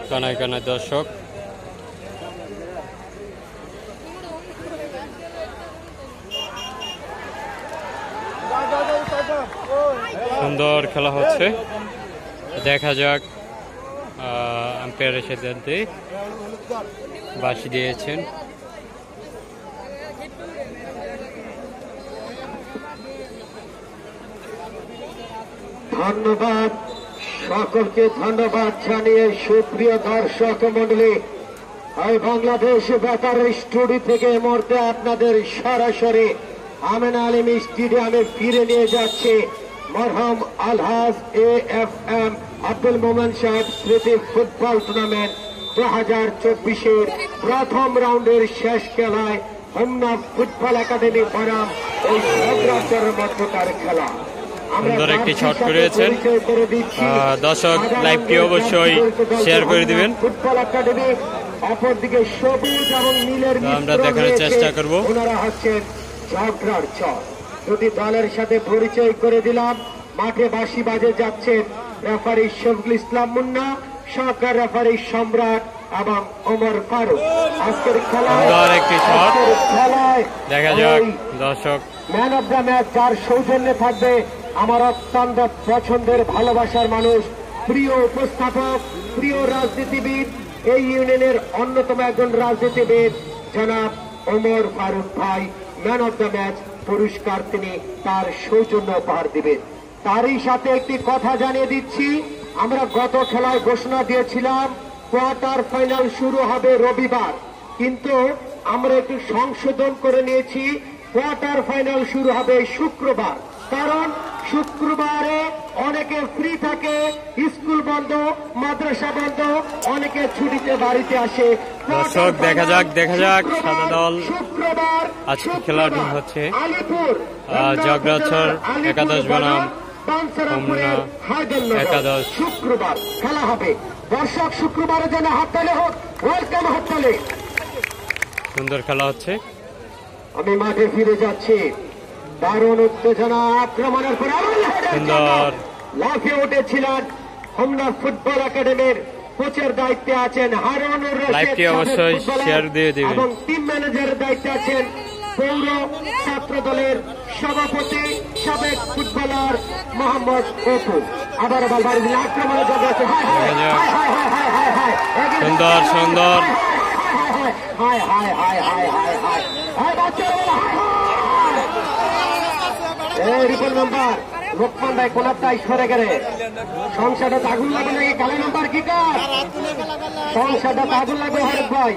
কানায় কানায় দর্শক। সুন্দর খেলা হচ্ছে, দেখা যাক। আম্পায়ারের সিদ্ধান্তে বাঁশি দিয়েছেন। ধন্যবাদ সকলকে, ধন্যবাদ জানিয়ে সুপ্রিয় দর্শক মন্ডলী, বাংলাদেশ বেতার স্টুডিও থেকে এই মুহূর্তে আপনাদের সরাসরি আমেনা আলিম স্টেডিয়ামে ফিরে নিয়ে যাচ্ছে মরহম আলহাজ AFM আব্দুল মোমেন সাহেব স্মৃতি ফুটবল টুর্নামেন্ট 2024-এর প্রথম রাউন্ডের শেষ খেলায় হোমনা ফুটবল একাডেমি বনাম এই ঝগড়াচরের মধ্যকার খেলা। সুন্দর একটি শট করেছেন দর্শক, লাইভটি অবশ্যই শেয়ার করে দিবেন। ফুটবল একাডেমি অপরদিকে সবুজ এবং নীলের আমরা দেখানোর চেষ্টা করব। ওনারা হচ্ছেন ঝগড়ার চর। যদি দলের সাথে পরিচয় করে দিলাম, মাঠে বাঁশি বাজে যাচ্ছেন রেফারি শফিকুল ইসলাম মুন্না, সহকারী রেফারি সম্রাট এবং ওমর ফারুক। আজকের খেলায় দেখা যাক দর্শক, ম্যান অব দ্য ম্যাচ যার সৌজন্যে থাকবে আমার অত্যন্ত পছন্দের ভালোবাসার মানুষ, প্রিয় উপস্থাপক, প্রিয় রাজনীতিবিদ, এই ইউনিয়নের অন্যতম একজন রাজনীতিবিদ জনাব ওমর ফারুক ভাই ম্যান অব দ্য ম্যাচ পুরস্কার তিনি তার সৌজন্য উপহার দিবেন। তারই সাথে একটি কথা জানিয়ে দিচ্ছি, আমরা গত খেলায় ঘোষণা দিয়েছিলাম কোয়ার্টার ফাইনাল শুরু হবে রবিবার, কিন্তু আমরা একটু সংশোধন করে নিয়েছি, কোয়ার্টার ফাইনাল শুরু হবে শুক্রবার। কারণ শুক্রবারে অনেকে ফ্রি থাকে, স্কুল বন্ধ, মাদ্রাসা বন্ধ, অনেকে ছুটিতে বাড়িতে আসে। দর্শক দেখা যাক সাদা দল শুক্রবার আজকে খেলাটি হচ্ছে ঝগড়াচর একাদশ বনাম হোমনা একাদশ। শুক্রবার খেলা হবে। দর্শক শুক্রবারে যেন হাততালি হোক, ওয়েলকাম হাততালি। সুন্দর খেলা হচ্ছে। আমি মাঠে ফিরে যাচ্ছি, দারুণ উত্তেজনা, আক্রমণের পর সুন্দর লাফিয়ে উঠেছিলেন হোমনা ফুটবল একাডেমির কোচের দায়িত্বে আছেন হারুনুর রশিদ অবশ্যই শেয়ার দিয়ে দিবেন, এবং টিম ম্যানেজারের দায়িত্বে আছেন পৌর ছাত্র দলের সভাপতি সাবেক ফুটবলার মোহাম্মদ অপু। আবার আক্রমণে জগেছে, সুন্দর সুন্দর রিপোর্ট নাম্বার লোকমান ভাই কোনারটাই সরে গেলে সংসারটা আগুন লাগবে নাকি? কালো নাম্বার কি কাজ সংসারটা আগুন লাগবে হরেক ভাই।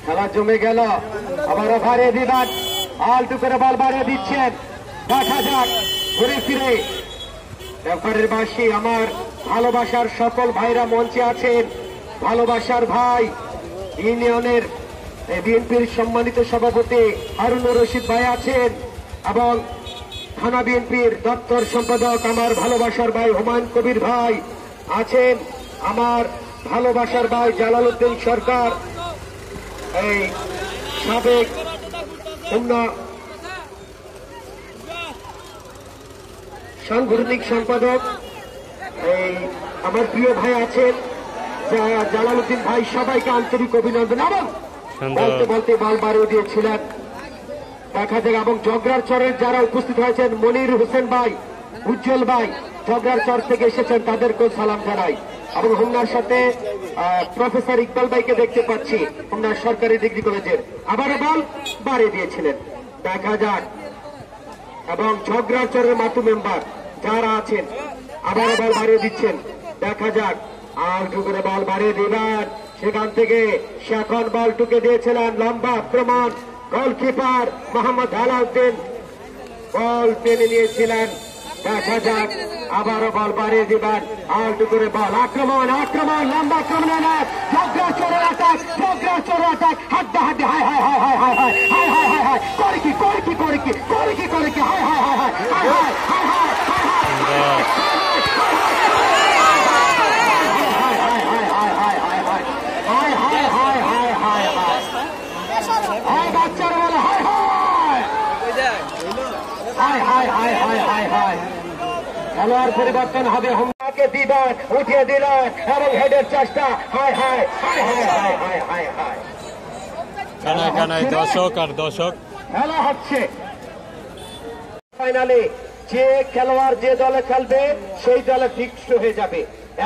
খেলা জমে গেল, আবারও বাড়িয়ে দিবেন, আলটু করে বল বাড়িয়ে দিচ্ছেন। দেখা যাক ঘুরে ফিরে রেফারির বাঁশি। আমার ভালোবাসার সকল ভাইরা মঞ্চে আছেন, ভালোবাসার ভাই ইউনিয়নের বিএনপির সম্মানিত সভাপতি হারুনুর রশিদ ভাই আছেন, এবং থানা বিএনপির দপ্তর সম্পাদক আমার ভালোবাসার ভাই হুমায়ুন কবির ভাই আছেন, আমার ভালোবাসার ভাই জালাল উদ্দিন সরকার, এই সাবেক হোমনা সাংগঠনিক সম্পাদক, এই আমার প্রিয় ভাই আছেন জালাল উদ্দিন ভাই, সবাইকে আন্তরিক অভিনন্দন। এবং বলতে বলতে বল বাড়িয়ে দিয়েছিলেন। দেখা যাক, এবং ঝগড়ার চরের যারা উপস্থিত হয়েছেন, মনির হোসেন ভাই, উজ্জ্বল ভাই ঝগড়ার চর থেকে এসেছেন, তাদেরকেও সালাম জানাই। এবং হোমনার সাথে প্রফেসর ইকবাল ভাইকে দেখতে পাচ্ছি, হোমনার সরকারি ডিগ্রি কলেজের, আবারও বল বাড়িয়ে দিয়েছিলেন। দেখা যাক, এবং ঝগড়ার চরের মাতু মেম্বার যারা আছেন আবারও বল বাড়িয়ে দিচ্ছেন। দেখা যাক, আর করে বল বাড়িয়ে দিবেন, সেখান থেকে সে এখন বল টুকে দিয়েছিলেন, লম্বা আক্রমণ, গোলকিপার মোহাম্মদ আলাউদ্দিন বল টেনে নিয়েছিলেন। দেখা যাক, আবারও বল বাড়িয়ে দিবেন, আলটু করে বল, আক্রমণ আক্রমণ, লম্বা আক্রমণ, ঝগড়াচরের অ্যাটাক, ঝগড়াচরের অ্যাটাক, হাড্ডা হাড্ডি, হায় হায় হায় হায় হায় হায় হায় হায় হায় হায়, করে কি করে কি করে কি করে কি করে কি, হায় হায় হায় হায় হায় হায় হায় হায় বাচ্চারা বলে হায় হায় হায় হায় হায় হায় হায় হায়। খেলোয়াড় পরিবর্তন হবে। হোমনাকে দিবেন, উঠিয়ে দিলেন এবং হেডের চেষ্টা। হায় হায় হায় হায় হায় হায় হায় হায়, কানায় কানায় দর্শক আর দর্শক। খেলা হচ্ছে ফাইনালে। যে খেলোয়াড় যে দলে খেলবে সেই দলে ফিক্সড হয়ে যাবে।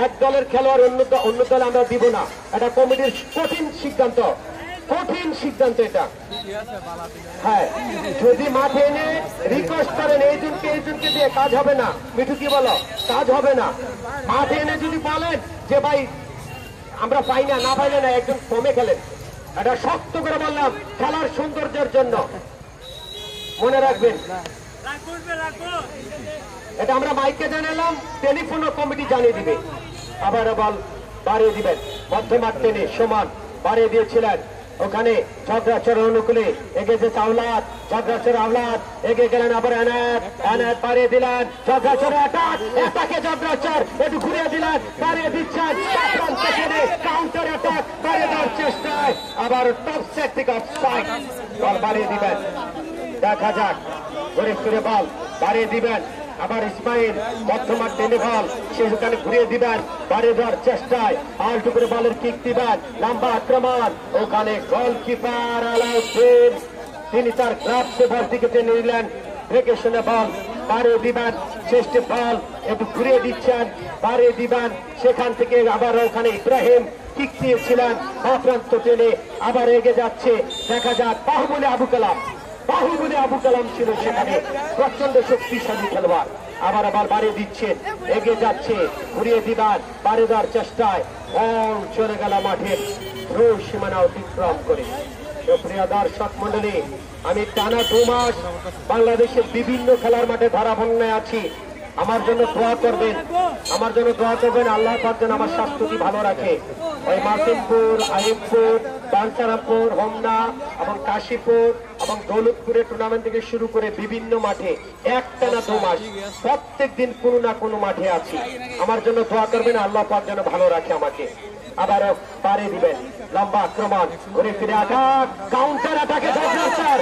এক দলের খেলোয়াড় অন্য দলে আমরা দিব না। এটা কমিটির কঠিন সিদ্ধান্ত, কঠিন সিদ্ধান্ত এটা। হ্যাঁ, যদি মাঠে এনে রিকোয়েস্ট করেন এইজনকে দিয়ে কাজ হবে না। মিঠু কি বলো? কাজ হবে না। মাঠে এনে যদি বলেন যে ভাই আমরা পাই না, না পাইলে না, একজন কমে খেলেন। এটা শক্ত করে বললাম খেলার সৌন্দর্যের জন্য, মনে রাখবেন। এটা আমরা মাইকে জানালাম, টেলিফোনও কমিটি জানিয়ে দিবে। আবার বল বাড়িয়ে দিবেন, মধ্যমাঠ টেনে সমান বাড়িয়ে দিয়েছিলেন। ওখানে ঝগড়াচরের অনুকূলে এগিয়ে যে আওলাদ, ঝগড়াচর আওলাদ এগিয়ে গেলেন। আবার এনায়েত বাড়িয়ে দিলেন। ঝগড়াচরে অ্যাটাকে ঝগড়াচর একটু ঘুরিয়ে দিলেন, বাড়িয়ে দিচ্ছেন। কাউন্টার অ্যাটাক বাড়িয়ে দেওয়ার চেষ্টায় আবার টপ সেট থেকে অফসাইড, বল বাড়িয়ে দিবেন। দেখা যাক, ঘুরে ফিরে বল বাড়িয়ে দিবেন। আবার ইসমাইল মধ্যমাঠ টেনে বল সেখানে ঘুরিয়ে দিবেন, বাড়িয়ে দেওয়ার চেষ্টায় আলটু করে বলের কিক দিবেন। লম্বা আক্রমণ, ওখানে গোলকিপার আলাউদ্দিন তিনি তার গ্লাভসে বল দিকে টেনে নিলেন। দেখে শুনে বল বাড়িয়ে দিবেন, চেষ্টা বল একটু ঘুরিয়ে দিচ্ছেন, বাড়িয়ে দিবেন। সেখান থেকে আবার ওখানে ইব্রাহিম কিক দিয়েছিলেন, প্রান্ত টেনে আবার এগিয়ে যাচ্ছে। দেখা যাক, বাহুবলী আবু কালাম ছিল সেখানে, প্রচন্ড শক্তিশালী খেলোয়াড়। আবার বাড়িয়ে দিচ্ছেন, এগিয়ে যাচ্ছে, ঘুরিয়ে দিবার, বাড়িয়ে দেওয়ার চেষ্টায় বল চলে গেল মাঠের সীমানা অতিক্রম করে। প্রিয় দর্শক মন্ডলী, আমি টানা 2 মাস বাংলাদেশের বিভিন্ন খেলার মাঠে ধারাবন্যায় আছি। আমার জন্য দোয়া করবেন, আল্লাহ পাক যেন আমার স্বাস্থ্যটি ভালো রাখে। ওই মাসিমপুর, আইয়ুবপুর, বাঞ্ছারামপুর, হোমনা এবং কাশীপুর এবং দৌলতপুরে টুর্নামেন্ট থেকে শুরু করে বিভিন্ন মাঠে একটানা 2 মাস প্রত্যেক দিন কোনো না কোনো মাঠে আছি। আমার জন্য দোয়া করবেন, আল্লাহ পাক যেন ভালো রাখে আমাকে। আবারও পারে দিবেন, লম্বা আক্রমণ, ঘুরে ফিরে আঘাত, কাউন্টার অ্যাটাকে ঝগড়াচর,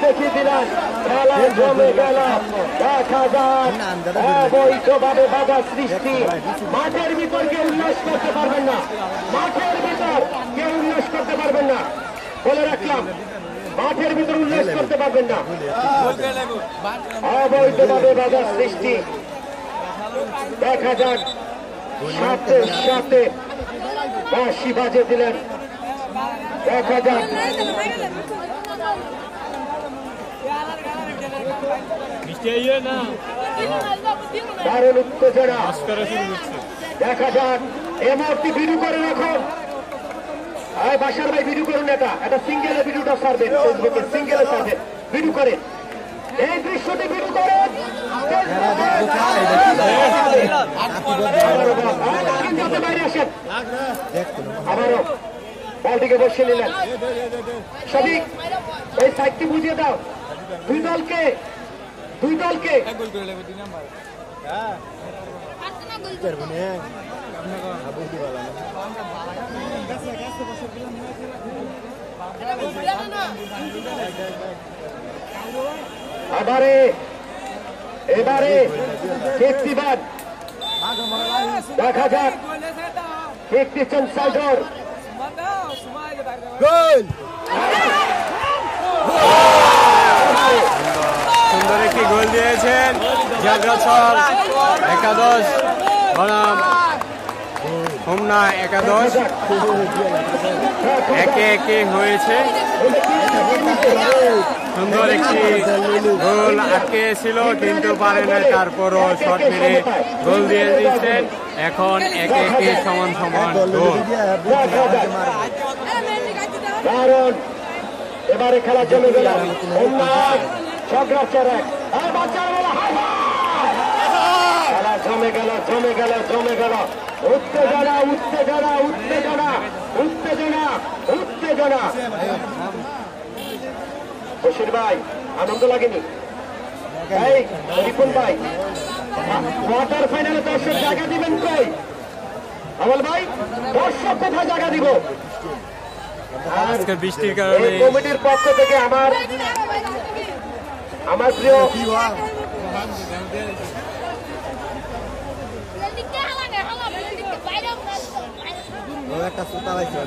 দেখিয়ে দিলেন। খেলা জমে গেল, দেখা যাক অবৈধভাবে বাধা সৃষ্টি। মাঠের ভিতর কেউ উল্লাস করতে পারবেন না, বলে রাখলাম। মাঠের ভিতর উল্লাস করতে পারবেন না, অবৈধভাবে বাধা সৃষ্টি। দেখা যাক, সাথে সাথে বাঁশি বাজে দিলেন। দেখা যাক, দারুণ উত্তেজনা। দেখা যাক, এই মুহূর্তে ভিডিও করে রাখুন। বাসার ভাই ভিডিও করুন, এটা সিঙ্গেলে ভিডিওটা ছাড়বেন, ফেসবুকে সিঙ্গেলে ছাড়বেন, ভিডিও করেন। এই দৃশ্যটি ভিডিও করেন। বাইরে আসেন, আবারও বলটিকে বসিয়ে নিলেন। সঠিক ওই সাইডটি বুঝিয়ে দাও দুই দলকে। এবারে কেকটিবাদ দেখা যাক, কেক দিচ্ছেন সাইজর। সুন্দর একটি গোল দিয়েছেন ঝগড়াচর একাদশ বনাম হোমনা একাদশ। 1-1 হয়েছে। সুন্দর একটি গোল আটকেছিল কিন্তু পারে না, তারপরও শট মেরে গোল দিয়ে দিচ্ছেন। এখন 1-1 সমান গোল। এবারে খেলা জমে গেল, খেলা জমে গেল। উত্তেজনা। বশির ভাই আনন্দ লাগেনি? এই রিপন ভাই কোয়ার্টার ফাইনালে দর্শক জায়গা দিবেন কই? আমল ভাই দর্শক কোথায় জায়গা দিব? আজকে বৃষ্টির কারণে কমিটির পক্ষ থেকে আমার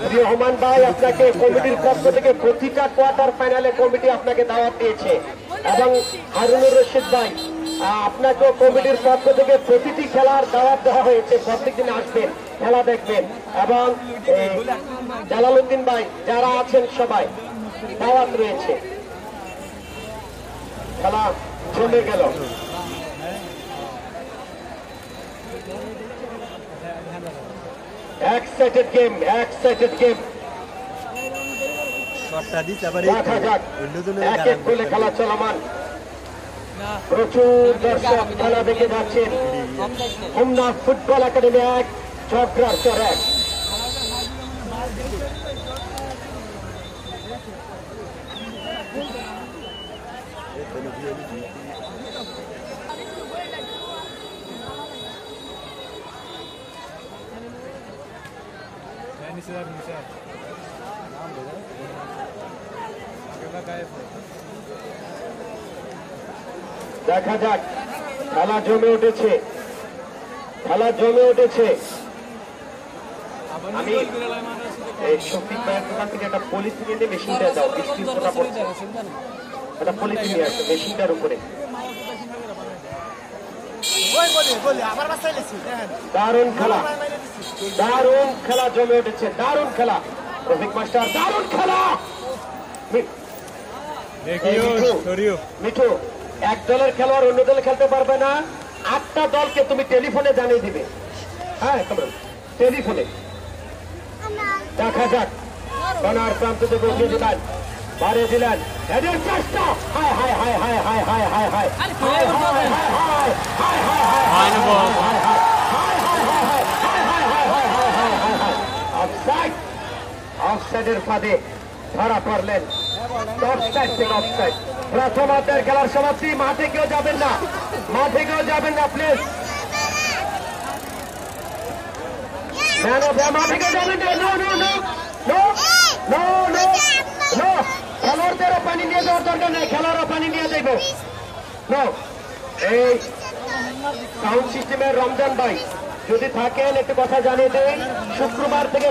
প্রিয় হুমান ভাই আপনাকে কমিটির পক্ষ থেকে প্রতিটা কোয়ার্টার ফাইনালে কমিটি আপনাকে দাওয়াত দিয়েছে এবং হারুনুর রশিদ ভাই আপনাকেও কমিটির পক্ষ থেকে প্রতিটি খেলার দাওয়াত দেওয়া হয়েছে। প্রত্যেকদিন আসবেন, খেলা দেখবেন এবং জালালউদ্দিন ভাই যারা আছেন সবাই দাওয়াত রয়েছে। খেলা জমে গেল। Excited game. দেখা যাক, এক এক গোলে খেলা চলমান। প্রচুর দর্শক খেলা দেখে যাচ্ছেন। Homna football academy 1 চক্রাচর 1। দেখা যাক, খেলা জমে উঠেছে। আমি এই শফিক ভাইয়ের দোকান থেকে একটা পলিথিন এনে মেশিনটা দাও, বৃষ্টির ফোঁটা পড়ছে, একটা পলিথিন নিয়ে আসো মেশিনটার উপরে। দারুণ খেলা জমে উঠেছে, দারুণ খেলা। রফিক মাস্টার দারুণ খেলা। মিঠু, এক দলের খেলোয়াড় অন্য দলে খেলতে পারবে না। 8টা দলকে তুমি টেলিফোনে জানিয়ে দিবে। হ্যাঁ, টেলিফোনে। দেখা যাক, কর্নার প্রান্ত থেকে উঠিয়ে দিলেন, বাড়িয়ে দিলেন, হেডের চেষ্টা। অফসাইডের ফাঁদে ধরা পড়লেন। অফসাইড থেকে অফসাইড। প্রথম অর্ধের খেলার সমাপ্তি। মাঠে কেউ যাবেন না, প্লিজ। মাঠে কেউ যাবেন না। খেলোয়াড়দেরও পানি নিয়ে যাওয়ার দরকার নেই, খেলোয়াড়ও পানি নিয়ে যাইব। এই সাউন্ড সিস্টেমের রমজান ভাই যদি থাকেন একটু কথা জানিয়ে দেন। শুক্রবার থেকে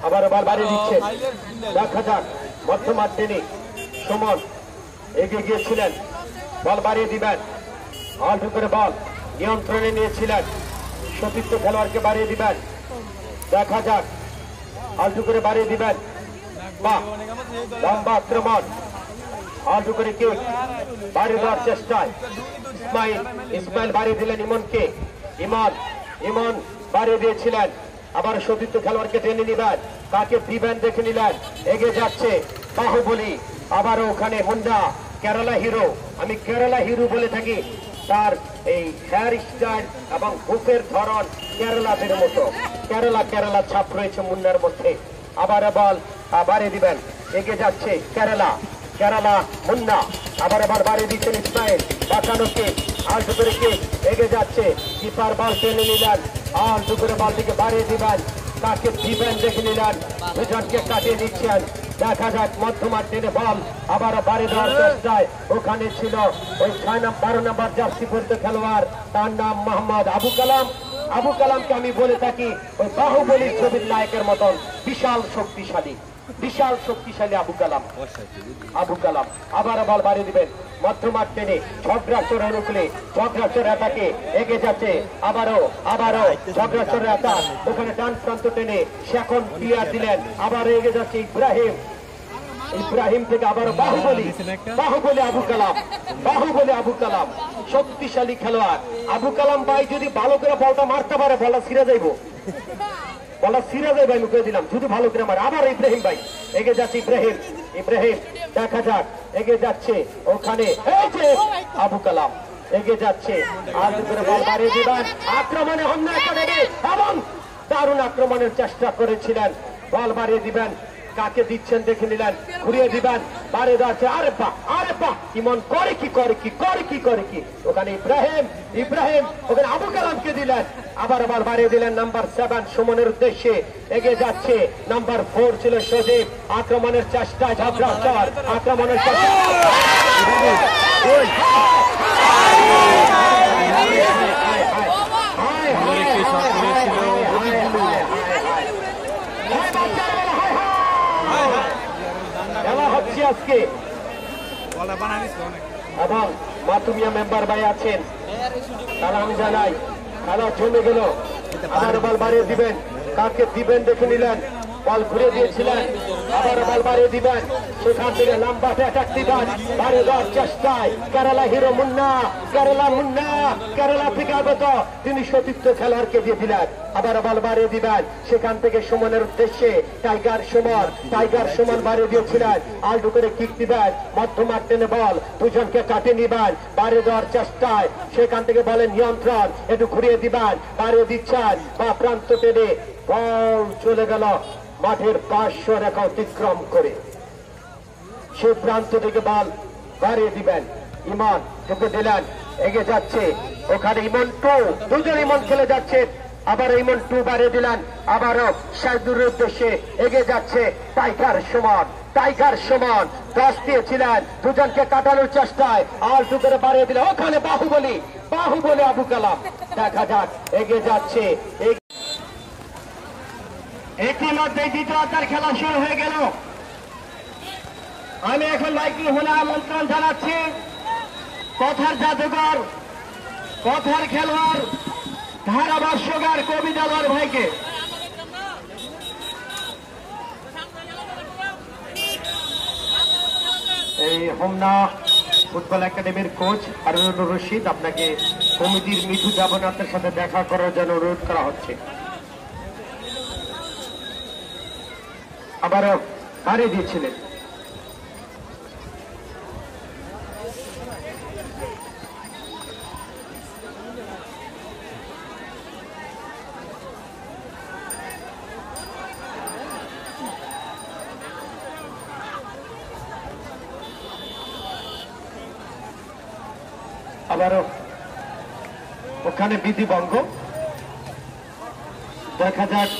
আবার বাড়ি দিচ্ছেন। দেখা যাক, মধ্যমাঠ তিনি সুমন এগিয়ে গিয়েছিলেন, বল বাড়িয়ে দিবেন। অল্প করে বল নিয়ন্ত্রণে নিয়েছিলেন, সতীর্থ খেলোয়াড়কে বাড়িয়ে দিবেন। দেখা যাক, অল্প করে বাড়িয়ে দিবেন। বাহ, লম্বা আক্রমণ, অল্প করে কেউ বাড়িয়ে দেওয়ার চেষ্টায় ইসমাইল বাড়িয়ে দিলেন ইমনকে। ইমন বাড়িয়ে দিয়েছিলেন, আবার সতীর্থ খেলোয়াড়কে টেনে নিবেন, কাকে দিবেন দেখে নিলেন। এগিয়ে যাচ্ছে বাহুবলী, আবারও ওখানে মুন্ডা, কেরালা হিরো। আমি কেরালা হিরো বলে থাকি, তার এই হেয়ার স্টাইল এবং বুকের ধরন কেরালাদের মতো। কেরালা ছাপ রয়েছে মুন্ডার মধ্যে। আবার বল বাড়িয়ে দিবেন, এগিয়ে যাচ্ছে কেরালা মুন্ডা, আবার বাড়িয়ে দিচ্ছেন ইসমাইল। বাঁচানোকে আলটু করে কে এগিয়ে যাচ্ছে, কিপার বল টেনে নিলেন, আলটু করে বলটিকে বাড়িয়ে দিবেন, কাকে দিবেন দেখে নিলেন, দুজনকে কাটিয়ে দিচ্ছেন। দেখা যাক, মধ্যমাঠ টেনে বল আবার বাড়ি দেওয়ার চেষ্টায়। ওখানে ছিল ওই 12 নম্বর জার্সি পরিত খেলোয়াড়, তার নাম মোহাম্মদ আবু কালামকে আমি বলে থাকি ওই বাহুবলীর ছবির নায়কের মতন বিশাল শক্তিশালী আবু কালাম। আবার বল বাড়িয়ে দিবেন, মধ্যমাঠ টেনে ঝগড়াচর অনুকূলে, ঝগড়াচর অ্যাটাকে এগিয়ে যাচ্ছে। আবারও ঝগড়াচর অ্যাটাক, ওখানে ডান প্রান্ত টেনে সে এখন প্লেয়ার দিলেন, আবার এগিয়ে যাচ্ছে ইব্রাহিম থেকে আবার বাহুবলী আবু কালাম, শক্তিশালী খেলোয়াড়। আবু কালাম ভাই যদি ভালো করে বলটা মারতে পারে, বলটা ছিঁড়ে যাইব, আমি মুখে দিলাম, যদি ভালো করে মারে। আবার ইব্রাহিম ভাই এগিয়ে যাচ্ছে, ইব্রাহিম দেখা যাক, এগিয়ে যাচ্ছে ওখানে আবু কালাম এগিয়ে যাচ্ছে, আর করে বল বাড়িয়ে দিবেন। আক্রমণে হোমনা একাডেমি এবং দারুণ আক্রমণের চেষ্টা করেছিলেন, বল বাড়িয়ে দিবেন। কাকে দিচ্ছেন দেখে নিলেন, ঘুরিয়ে দিবেন, বাড়িয়ে যাচ্ছে। আরে বাহ ইমন করে কি ওখানে ইব্রাহিম ওখানে আবু কালামকে দিলেন, আবার বাড়িয়ে দিলেন নাম্বার 7 সুমনের উদ্দেশ্যে এগিয়ে যাচ্ছে। নাম্বার 4 ছিল সজীব, আক্রমণের চেষ্টায় ঝাপড়াচর, আক্রমণের চেষ্টা খেলা হচ্ছে আজকে। এবং মাতুমিয়া মেম্বার ভাই আছেন, সালাম জানাই। খেলা জমে গেল, আবার বল বাড়িয়ে দিবেন, কাকে দিবেন দেখে নিলেন, বল ঘুরে দিয়েছিলেন, আবার বল বাড়িয়ে দিবেন, সেখান থেকে লম্বা অ্যাটাক দিবেন, বাড়িয়ে দেওয়ার চেষ্টায় কেরালা হিরো মুন্না কেরালা থেকে আগত তিনি সতীর্থ খেলোয়াড়কে দিয়ে দিলেন, আবার বল বাড়িয়ে দিবেন, সেখান থেকে সুমনের উদ্দেশ্যে টাইগার সুমন বাড়িয়ে দিয়েছিলেন, আলটু করে কিক দিবেন, মধ্যমাঠ টেনে বল দুজনকে কাটে নিবেন, বাড়িয়ে দেওয়ার চেষ্টায় সেখান থেকে বলেন নিয়ন্ত্রণ, একটু ঘুরিয়ে দিবেন, বাড়িয়ে দিচ্ছেন, বা প্রান্ত টেনে বল চলে গেল মাঠের 500 রেখা অতিক্রম করে। সে প্রান্ত থেকে বল বাড়িয়ে দিবেন, ইমন ঢুকে দিলেন, এগিয়ে যাচ্ছে, ওখানে ইমন 2 দুজন ইমন খেলে যাচ্ছে, আবার ইমন 2 বাড়িয়ে দিলেন, আবারও শাহিদুরের উদ্দেশ্যে এগিয়ে যাচ্ছে টাইগার সুমন 10 দিয়েছিলেন, দুজনকে কাটানোর চেষ্টায় আলটু করে বাড়িয়ে দিলেন, ওখানে বাহুবলী আবু কালাম। দেখা যাক, এগিয়ে যাচ্ছে। ইতিমধ্যে দ্বিতীয় খেলা শুরু হয়ে গেল। আমি এখন মাইক্রো হলে আমন্ত্রণ জানাচ্ছি কথার জাদুঘর, কথার খেলোয়াড়, ধারাভাষ্যকার কবি দেলোয়ার ভাইকে। এই হোমনা ফুটবল একাডেমির কোচ হারুনুর রশিদ, আপনাকে কমিটির মিঠু জাবনাথের সাথে দেখা করার জন্য অনুরোধ করা হচ্ছে। আবারও হারিয়ে দিয়েছিলেন, আবারও ওখানে বিধিভঙ্গ। দেখা যাক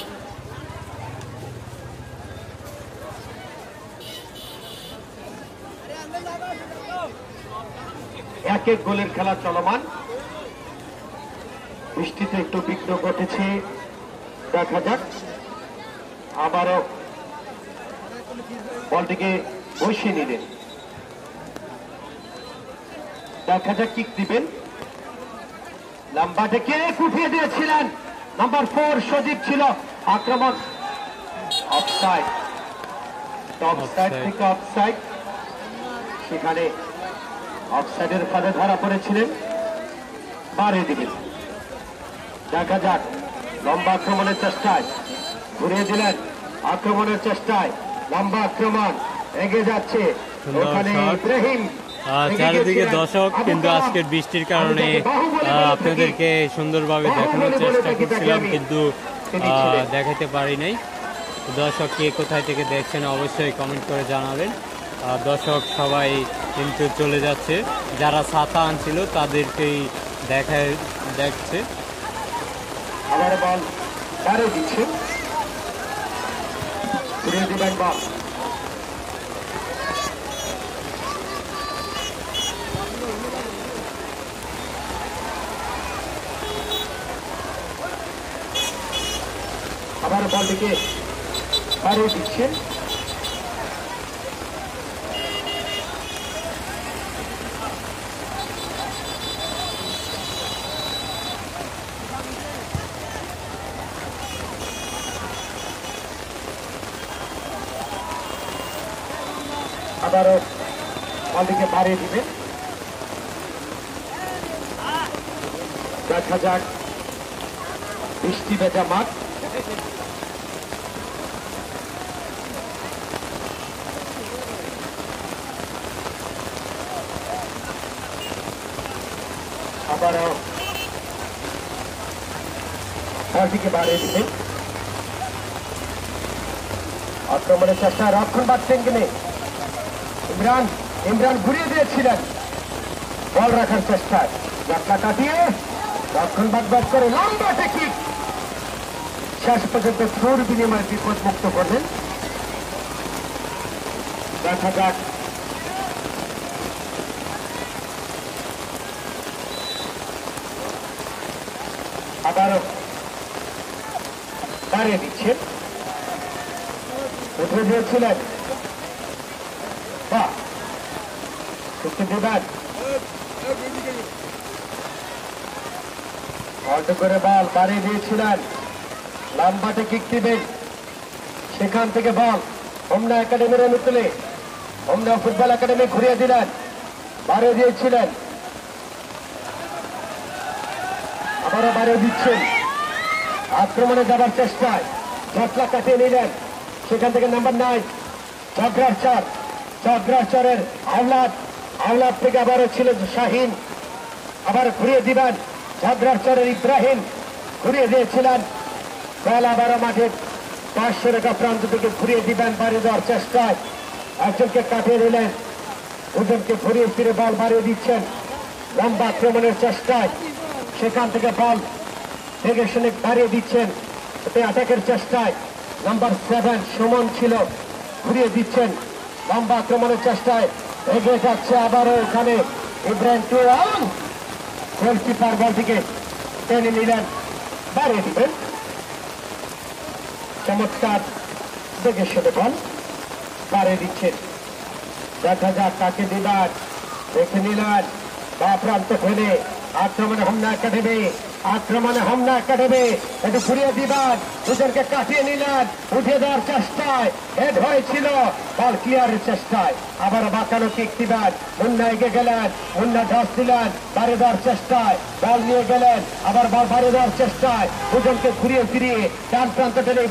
এক গোলের খেলা চলমান, বৃষ্টিতে একটু বিঘ্ন ঘটেছে। দেখা যাক, আবারও বলটিকে বসিয়ে নিলেন, দেখা যাক কিক দিবেন, লম্বা থেকে কুপিয়ে দিয়েছিলেন, নাম্বার 4 সজীব ছিল, আক্রমণ অফসাইড থেকে অফসাইড, সেখানে অফসাইডের ফাঁদে ধরা পড়েছিলেন, বাড়িয়ে দিবেন। দেখা যাক, লম্বা আক্রমণের চেষ্টায় ঘুরিয়ে দিলেন, আক্রমণের চেষ্টায় লম্বা আক্রমণ, এগিয়ে যাচ্ছে, ওখানে ইব্রাহিম। চারিদিকে দর্শক, কিন্তু আজকের বৃষ্টির কারণে আপনাদেরকে সুন্দরভাবে দেখানোর চেষ্টা করছিলাম, কিন্তু দেখাতে পারি নাই। দর্শক কে কোথায় থেকে দেখছেন অবশ্যই কমেন্ট করে জানাবেন। দর্শক সবাই কিন্তু চলে যাচ্ছে, যারা ছাতা আনছিল তাদেরকেই দেখছে। আবার বল বাড়িয়ে দিচ্ছে, ঘুরিয়ে দিবেন বল, আবার বলটিকে বাড়িয়ে দিচ্ছে, আবারও বলটিকে বাড়িয়ে দিবে। দেখা যাক, বৃষ্টি ভেজা মাঠ, আবারও বলটিকে বাড়িয়ে দিবে, আক্রমণের চেষ্টা, রক্ষণ পাচ্ছেন কিনে ইমরান, ইমরান ঘুরিয়ে দিয়েছিলেন বল রাখার চেষ্টায়, যাত্রা কাটিয়ে রক্ষণ ব্যাট করে লম্বা টেকনিক, শেষ পর্যন্ত থ্রোর বিনিময়ে বিপদ মুক্ত করলেন। দেখা যাক আবারও বাড়িয়ে দিচ্ছেন, উঠে দিয়েছিলেন অল্প করে বল বাড়িয়ে দিয়েছিলেন, লম্বাটে কিক দিবেন, সেখান থেকে বল হোমনা একাডেমির অনুকূলে, হোমনা ফুটবল একাডেমি ঘুরিয়ে দিলেন, বাড়িয়ে দিয়েছিলেন, আবারও বাড়িয়ে দিচ্ছেন, আক্রমণে যাবার চেষ্টায় জটলা কাটিয়ে নিলেন, সেখান থেকে নাম্বার 9 চক্রাচারের আওলাদ থেকে আবারও ছিলেন শাহিন, আবার ঘুরিয়ে দিবেন চক্রাচারের ইব্রাহিম, ঘুরিয়ে দিয়েছিলেন বল আবারও মাঠের 500 রেখা প্রান্ত থেকে ঘুরিয়ে দিবেন, বাড়িয়ে দেওয়ার চেষ্টায় একজনকে কাটিয়ে দিলেন, দুজনকে ঘুরিয়ে ফিরে বল বাড়িয়ে দিচ্ছেন, লম্বা আক্রমণের চেষ্টায় সেখান থেকে বল দেখে শুনে বাড়িয়ে দিচ্ছেন, অ্যাটাকের চেষ্টায় নাম্বার 7 সুমন ছিল, ঘুরিয়ে দিচ্ছেন, লম্বা আক্রমণের চেষ্টায় এগিয়ে যাচ্ছে আবারও এখানে ইব্রাহিম, গোলকিপার বলটিকে টেনে নিলেন, বাড়িয়ে দিবেন, চমৎকার দেখে শুনে বল বাড়িয়ে দিচ্ছেন, দেখা যাক কাকে দিবার, দেখে নিলেন বা প্রান্ত ফেলে আক্রমণে হোমনা একাডেমি, একটু ঘুরিয়ে দিবার, দুজনকে কাটিয়ে নিলেন, উঠে দেওয়ার চেষ্টায় হেড হয়েছিল, বল ক্লিয়ারের চেষ্টায় আবার বাঁকানো কিক দিবেন, মুন্না এগিয়ে গেলেন, মুন্না ঢস দিলেন, বাড়িয়ে দেওয়ার চেষ্টায় বল নিয়ে গেলেন, আবার বল বাড়িয়ে দেওয়ার চেষ্টায় দুজনকে ঘুরিয়ে ফিরিয়ে ডান প্রান্ত টেনে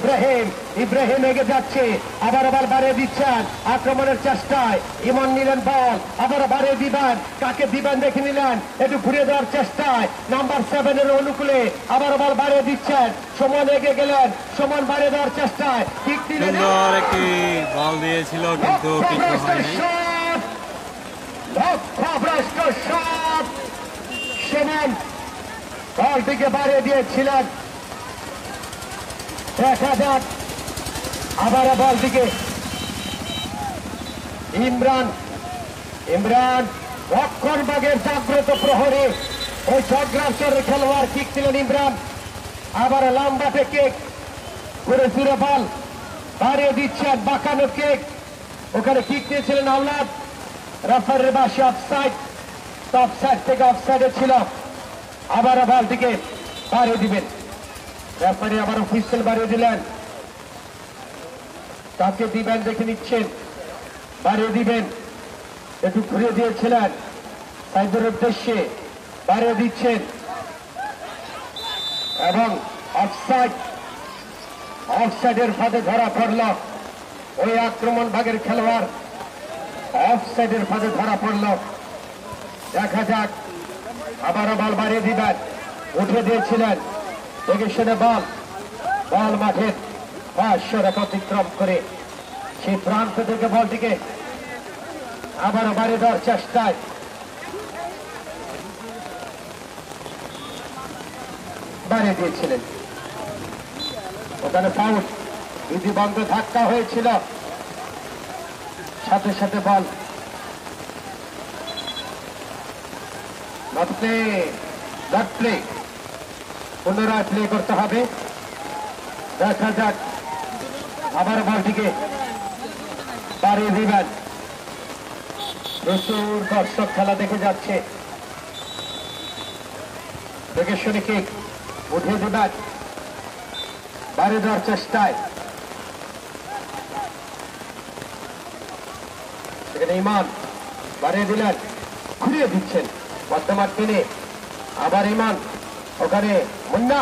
ইব্রাহিম এগিয়ে যাচ্ছে, আবার বাড়িয়ে দিচ্ছেন, আক্রমণের চেষ্টায় ইমন নিলেন বল, আবার বাড়িয়ে দিবেন, কাকে দিবেন দেখে নিলেন, একটু ঘুরিয়ে দেওয়ার চেষ্টায় নাম্বার 7 অনুকূলে আবার বল বাড়িয়ে দিচ্ছেন, সমান এগিয়ে গেলেন, সমান বাড়িয়ে দেওয়ার চেষ্টায় ঠিক দিলেন, একটি বল দিয়েছিল কিন্তু কিছু হয়নি, সমান বলটিকে বাড়িয়ে দিয়েছিলেন, দেখা যাক আবার বলটিকে ইমরান রক্ষণভাগের জাগ্রত প্রহরী ওই চক্রাচারের খেলোয়াড় কিক দিলেন ইমরান, আবার লম্বা থেকে ঘুরে ফিরে বল বাড়িয়ে দিচ্ছেন, বাঁকানো কেক, ওখানে কিক দিয়েছিলেন আওলাদ, রেফারির বাসে অফসাইড থেকে অফসাইডে ছিল, আবার বলটিকে বাড়িয়ে দিবেন, রেফারি আবার হুইসেল বাড়িয়ে দিলেন, তাকে দিবেন দেখে নিচ্ছেন, বাড়িয়ে দিবেন, একটু ঘুরিয়ে দিয়েছিলেন সাইদের উদ্দেশ্যে, বাড়িয়ে দিচ্ছেন এবং অফসাইডের ফাঁদে ধরা পড়ল ওই আক্রমণ ভাগের খেলোয়াড়, অফসাইডের ফাঁদে ধরা পড়ল, দেখা যাক আবারও বল বাড়িয়ে দিবেন, উঠে দিয়েছিলেন দেখে শুনে বল মাঠের 500 রেখা অতিক্রম করে সেই প্রান্ত থেকে বলটিকে আবারও বাড়িয়ে দেওয়ার চেষ্টায় বাড়িয়ে দিয়েছিলেন, ওখানে ফাউল, বিধিবন্ধ ধাক্কা হয়েছিল, সাথে সাথে বল পুনরায় প্লে করতে হবে, দেখা যাক আবার বলটিকে বাড়িয়ে দিবেন, প্রচুর দর্শক খেলা দেখে যাচ্ছে, দেখে শুনে কি উঠে দিবেন, বাড়িয়ে দেওয়ার চেষ্টায় সেখানে ইমান বাড়িয়ে দিলেন, ঘুরিয়ে দিচ্ছেন বর্তমান তিনি, আবার ইমান, ওখানে মুন্না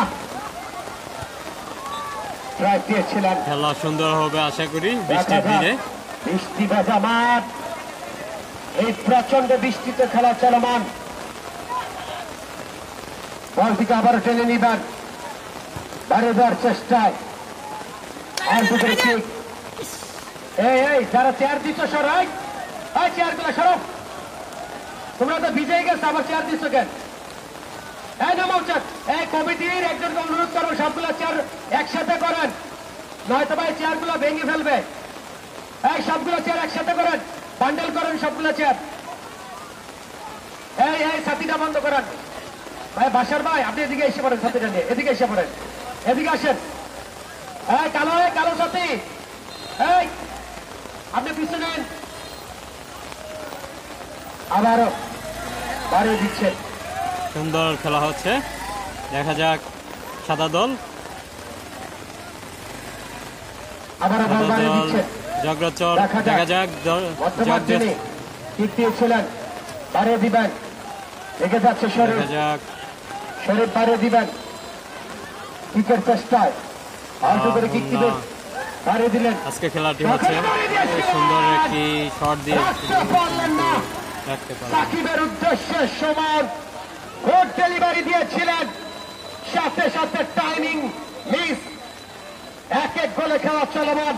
ট্রাই দিয়েছিলেন, খেলা সুন্দর হবে আশা করি বৃষ্টির দিনে, বৃষ্টি ভেজা মাঠ, এই প্রচন্ড বৃষ্টিতে খেলা চলমান, বলটিকে আবার টেনে নিবেন, বাড়িয়ে দেওয়ার চেষ্টায় আর দুপুরে কিক, এই যারা চেয়ার দিচ্ছ সরাই, চেয়ার গুলো সরো। তোমরা তো বিজয় গেছো, আবার চেয়ার দিচ্ছ কেন? এই নামা উচিত। এই কমিটির একজনকে অনুরোধ করো সবগুলো চেয়ার একসাথে করেন, নয়তো ভাই চেয়ার গুলো ভেঙে ফেলবে। এই সবগুলো চেয়ার একসাথে করেন, বান্ডেল করেন সবগুলো চেয়ার। এই ছাতিটা বন্ধ করেন। ভাই বাসার ভাই, আপনি এদিকে এসে পড়েন, ছাতিটা নিয়ে এদিকে এসে পড়েন, এদিকে আসেন। এই কালো ছাতি, এই আপনি পিছনে নেন। আবারও বাড়িয়ে দিচ্ছেন। সুন্দর খেলা হচ্ছে, দেখা যাক। সাদা দল আবারও বল বাড়িয়ে দিচ্ছেন। জগ্রাচর, দেখা যাক। ঠিক দিয়েছিলেন, বাড়িয়ে দিবেন। এগে যাচ্ছে শরীর, দেখা যাক। শরীর বাড়িয়ে দিবেন কিকের চেষ্টায়। আলতো করে কিক দিবেন, বাড়িয়ে দিলেন। আজকে খেলাটি হচ্ছে সুন্দর একটি শট দিয়ে রাখতে পারে। সাকিবের উদ্দেশ্যে সমান ভোট ডেলিভারি দিয়েছিলেন, সাথে সাথে টাইমিং মিস। এক গোলে খেলা চলমান।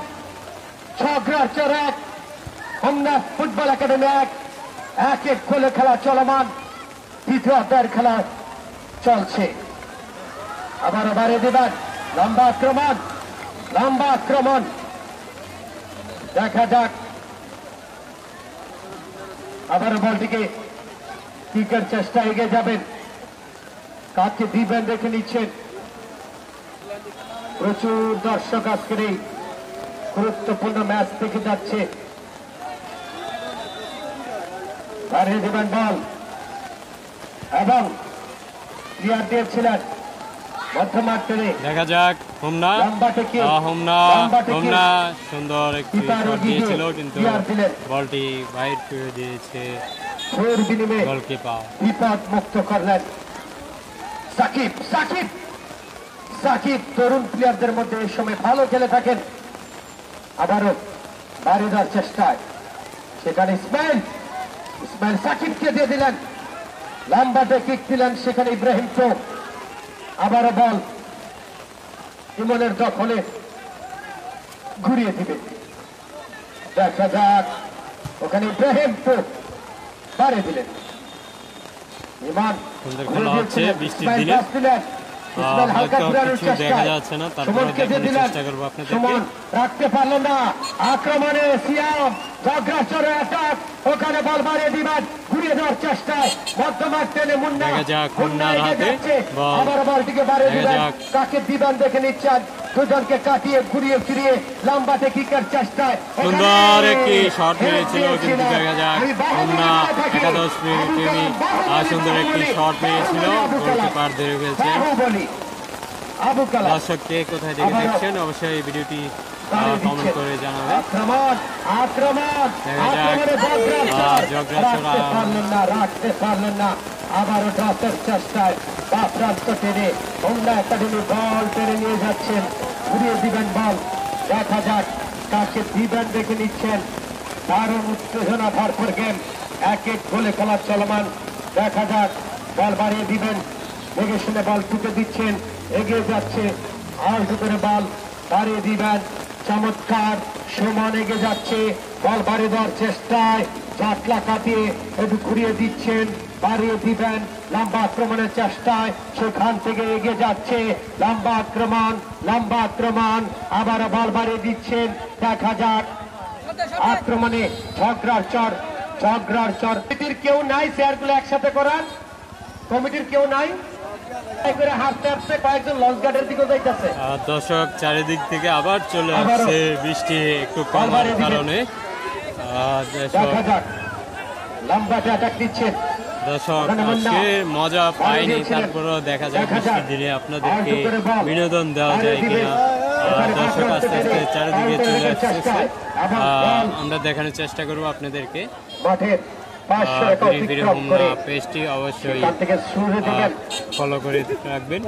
ঝগড়াচর 1, হোমনা ফুটবল একাডেমি 1, এক গোলে খেলা চলমান। দ্বিতীয় অধ্যায়ের খেলা চলছে। আবারও বাড়িয়ে দেবেন, লম্বা আক্রমণ। দেখা যাক। আবারও বলটিকে কিকের চেষ্টা এগিয়ে যাবেন, কাকে দিবেন দেখে নিচ্ছেন। প্রচুর দর্শক আজকের এই গুরুত্বপূর্ণ ম্যাচ দেখে যাচ্ছে। বাড়িয়ে দেবেন বল এবং ক্লিয়ার দিয়েছিলেন মধ্যমাঠ টেনে। দেখা যাক। হোমনা সুন্দর একটি শট দিয়েছিল, কিন্তু বলটি বাইর করে দিয়েছে গোলকিপার। বিপদ মুক্ত করলেন সাকিব। তরুণ প্লেয়ারদের মধ্যে এই সময় ভালো খেলে থাকেন। আবারও বাড়িয়ে দেওয়ার চেষ্টায়, সেখানে ইসমাইল সাকিবকে দিয়ে দিলেন, লম্বাতে কিক দিলেন, সেখানে ইব্রাহিম তো। আবারও বল ইমনের দখলে, ঘুরিয়ে দিবে। দেখা যাক, ওখানে ইব্রাহিম তো বাড়িয়ে দিলেন। ইমান সুন্দর খেলা হচ্ছে বৃষ্টির দিনে, দেখা যাচ্ছে না, তারপরে দেখানোর চেষ্টা করবো আপনাদেরকে। রাখতে পারলো না, আক্রমণে সিয়াম, ঝগড়াচরে অ্যাটাক, ওখানে বল বাড়িয়ে দিবেন, ঘুরিয়ে দেওয়ার চেষ্টায় মধ্যমাঠ টেনে মুন্না। দেখা যাক মুন্নার হাতে বল, আবার বলটিকে বাড়িয়ে দিবেন, কাকে দিবেন দেখে নিচ্ছেন। দুজনকে কাটিয়ে ঘুরিয়ে ফিরিয়ে লম্বাতে কিকের চেষ্টায় সুন্দর একটি শট মেরেছিল, কিন্তু দেখা যাক মুন্না একাদশ মিনিটে সুন্দর একটি শট মেরেছিল, গোলকিপার ধরে ফেলছে। দর্শককে কোথায় থেকে দেখছেন অবশ্যই এই ভিডিওটি কমেন্ট করে জানাবেন। রাখতে পারলেন না, আবারও ড্রপের চেষ্টায় বা প্রান্ত টেনে হোন্ডা একাডেমি বল টেনে নিয়ে যাচ্ছেন, ঘুরিয়ে দিবেন বল। দেখা যাক কাকে দিবেন দেখে নিচ্ছেন। দারুণ উত্তেজনা ভরপুর গেম, এক গোলে খেলা চলমান। দেখা যাক, বল বাড়িয়ে দিবেন, দেখে শুনে বল টুকে দিচ্ছেন, এগিয়ে যাচ্ছে। আর করে বল বাড়িয়ে দিবেন, চমৎকার সমান এগিয়ে যাচ্ছে। বল বাড়িয়ে দেওয়ার চেষ্টায় জাটলা কাটিয়ে একটু ঘুরিয়ে দিচ্ছেন, বাড়িয়ে দিবেন। লম্বা আক্রমণের চেষ্টায় সেখান থেকে এগিয়ে যাচ্ছে। লম্বা আক্রমণ, আবার বল বাড়িয়ে দিচ্ছেন। দেখা যাক আক্রমণে ঝগড়ার চর। কমিটির কেউ নাই, চেয়ারগুলো একসাথে করান। কমিটির কেউ নাই, দর্শক চারিদিক থেকে আবার চলে আসছে বৃষ্টি একটু কমার কারণে। দর্শক আজকে মজা পাইনি, তারপরেও দেখা যাক বৃষ্টির দিনে আপনাদেরকে বিনোদন দেওয়া যায় কিনা। দর্শক আস্তে আস্তে চারিদিকে চলে আসছে, আমরা দেখানোর চেষ্টা করবো আপনাদেরকে। পেজটি অবশ্যই ফলো করে রাখবেন।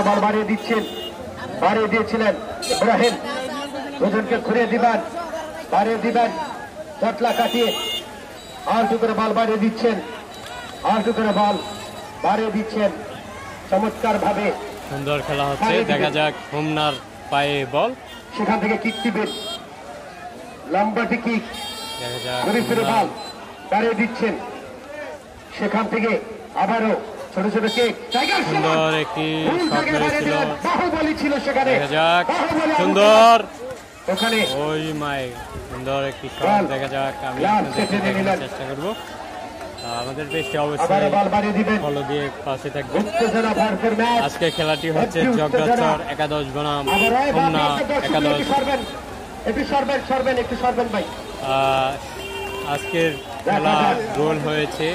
বল বাড়িয়ে দিয়েছিলেন ইব্রাহিম, দুজনকে ঘুরিয়ে দিবেন, বাড়িয়ে দিবেন, চটলা কাটিয়ে আলটু করে বল বাড়িয়ে দিচ্ছেন, চমৎকার ভাবে। সুন্দর খেলা হচ্ছে, দেখা যাক হোমনার পায়ে বল, সেখান থেকে কিক দিবেন, লম্বাটি কিক দেখা যাক ঘুরে ফিরে বল দাঁড়িয়ে দিচ্ছেন সেখান থেকে আবারও ছোট ছোট কেক টাইগার সুন্দর একটি শট মেরেছিল। বাহুবলী ছিল সেখানে দেখা যাক বাহুবলী সুন্দর ওখানে ওই মাই সুন্দর একটি শট। দেখা যাক আমি আপনাদেরকে দেখানোর চেষ্টা করব। আমাদের পেজটি অবশ্যই ফলো দিয়ে পাশে থাকবেন। আজকে খেলাটি হচ্ছে জগরাচর একাদশ বনাম হোমনা একাদশ। আজকের খেলা গোল হয়েছে,